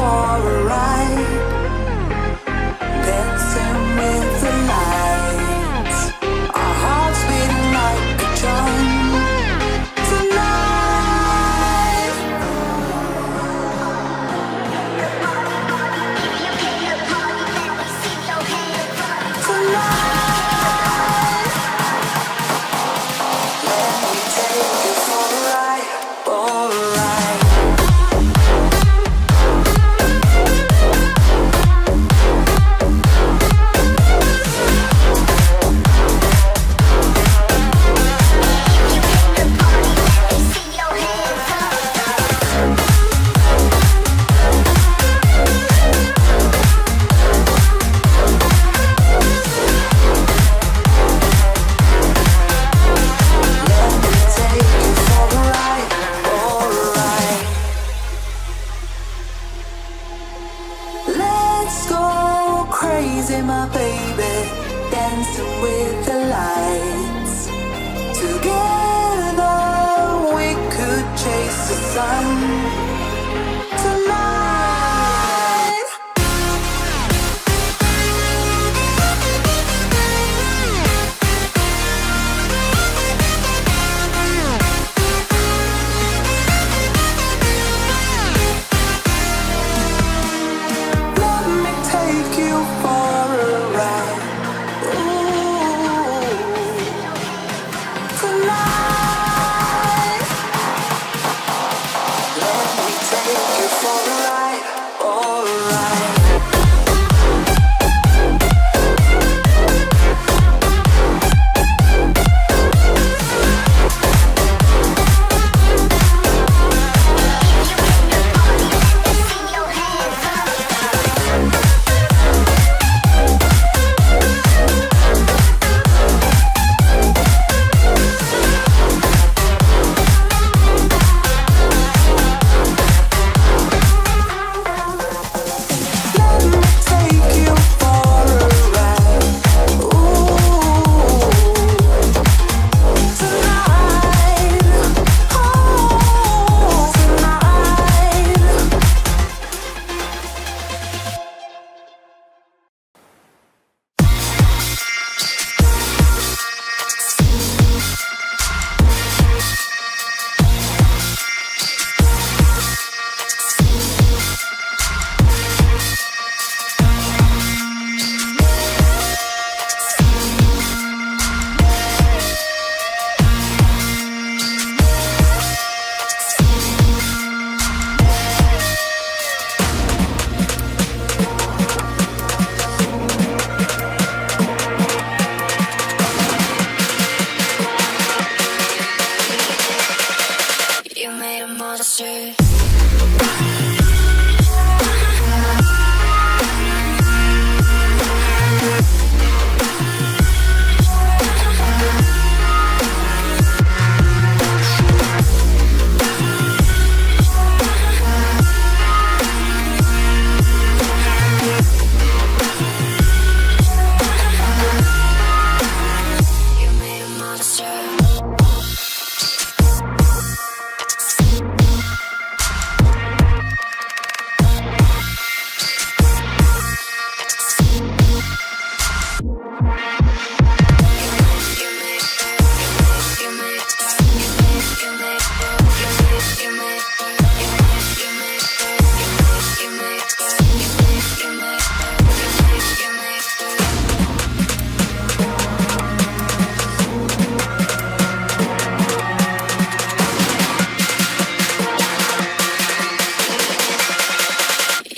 for a ride, dancing with the lights, our hearts beating like a drum tonight. Tonight, let me take you for a ride, for a ride. Let's go crazy, my baby, dancing with the lights. Together we could chase the sun tonight. Let me take you for a ride. Ooh, tonight. Let me take you for a ride, for a ride. Let me take you for a ride. Ooh, tonight. Oh, tonight. You made a monster. You made a monster.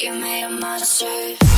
You made a monster.